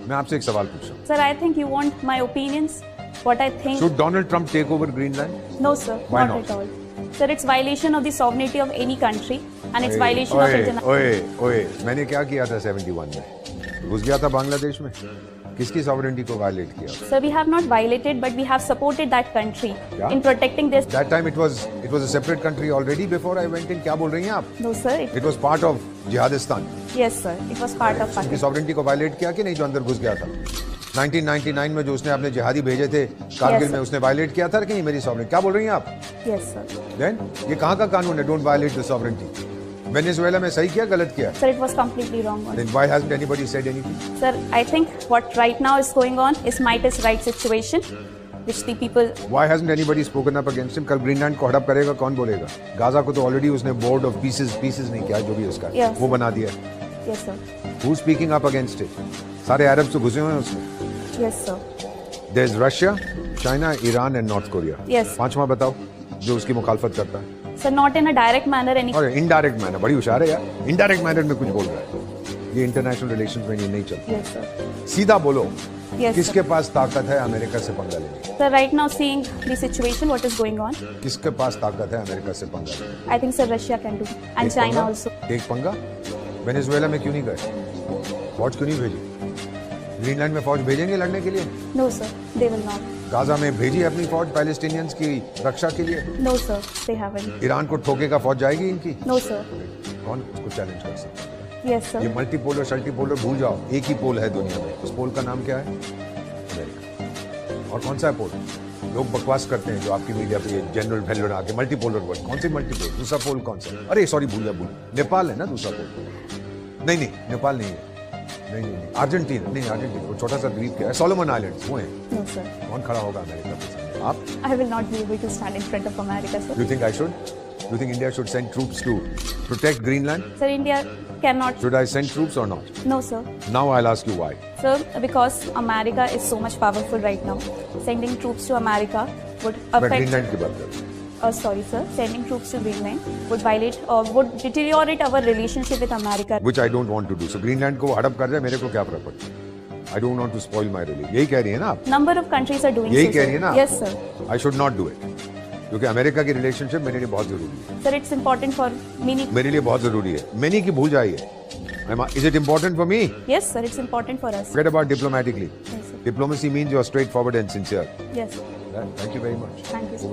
मैं आपसे एक सवाल पूछ रहा हूँ. Sir, I think you want my opinions. What I think. Should Donald Trump take over Greenland? No, sir. Why not not? at all. Sir, it's violation of the sovereignty of any country, and it's violation of international. ओए, मैंने क्या किया था 71 में? घुस गया था बांग्लादेश में. किसकी सॉवरेनिटी को वायलेट किया? Sir, we have not violated, but we have supported that country in protecting this. That time it was a separate country already before I went in. क्या बोल रही हैं आप? No, sir. It was part of Jihadistan. Yes, sir. It was part of उनकी Pakistan. Sovereignty को violet किया कि नहीं जो अंदर घुस गया था? 1999 में जो उसने अपने जिहादी भेजे थे कारगिल में, उसने वायलेट किया था कि नहीं मेरी सॉवरेनिटी? क्या बोल रही हैं आप? Yes, sir. Then ये कहाँ का कानून है? Don't violate the sovereignty. Venezuela में सही किया, गलत किया? Sir, it was completely wrong. Then why hasn't anybody said anything? Sir, I think what right now is going on is might is right situation, which the people. Why hasn't anybody spoken up against him? कल Greenland को हड़प करेगा कौन बोलेगा? Gaza को तो already उसने board of pieces नहीं किया, जो भी उसका Yes. वो बना दिया. Yes, sir. Who's speaking up against it? सारे अरब तो घुसे हुए हैं उसमें. Yes, sir. There's Russia, China, Iran and North Korea. Yes. पांचवा बताओ जो उसकी मुखालफत करता है. Sir, not in a direct manner. Any. और इनडायरेक्ट मैनर, बड़ी होशियार है यार. इनडायरेक्ट मैनर में कुछ बोल रहा है. ये इंटरनेशनल रिलेशंस में ये नहीं चलता. Yes, sir. सीधा बोलो. Yes, किसके sir. पास ताकत है अमेरिका से पंगा लेने की? Sir, right now seeing the situation, what is going on, किसके पास ताकत है अमेरिका से पंगा लेने की? I think Sir Russia can do, and एक China पंगा? also. एक पंगा? वेनेजुएला में क्यों नहीं गए? फौज क्यों नहीं भेजी? ग्रीनलैंड में फौज भेजेंगे लड़ने के लिए? No, sir. They will not. Gaza में भेजी अपनी फौज पैलेस्टीनियंस की रक्षा के लिए? No, sir. They haven't. Iran को ठोकेगा फौज जाएगी इनकी? No, sir. कौन उसको चैलेंज कर सकता है? Yes, sir. ये मल्टीपोलर शल्टीपोलर भूल जाओ. एक ही पोल है दुनिया में. उस पोल का नाम क्या है? अमेरिका. और कौन सा है पोल? लोग बकवास करते हैं जो आपकी मीडिया पे ये जनरल भेलर आके मल्टीपोलर वर्ड. कौन सी मल्टीपोल? दूसरा पोल कौन सा? अरे सॉरी भूल नेपाल है ना दूसरा पोल. नहीं नेपाल नहीं है. नहीं अर्जेंटीना नहीं. अर्जेंटीना वो छोटा सा द्वीप क्या है? सोलोमन आइलैंड्स वो है. No, sir. कौन खड़ा होगा अमेरिका के सामने? आप? I will not be able to stand in front of America, sir. You think I should? You think India should send troops to protect Greenland? Sir, India cannot. Should I send troops or not? No, sir. Now I'll ask you why. Sir, because America is so much powerful right now. Sending troops to America would मैं affect. Greenland की बात कर रहा हूँ. Sorry, sir. Sending troops to Greenland would violate or would deteriorate our relationship with America. Which I don't want to do. So Greenland को हड़प कर रहे हैं, मेरे को क्या फर्क पड़ता है? I don't want to spoil my relationship. यही कह रही है ना आप? Number of countries are doing यही so, कह sir. रही है ना? Yes, sir. I should not do it. क्योंकि अमेरिका की रिलेशनशिप मेरे लिए बहुत जरूरी है. Sir, it's important for many. मेरे लिए बहुत जरूरी है. मैंने की भूल जाइए. Is it important for me? Yes, sir. It's important for us. Forget about diplomatically. Yes, sir. Diplomacy means you are straightforward and sincere. Yes. Thank you very much. Thank you, sir.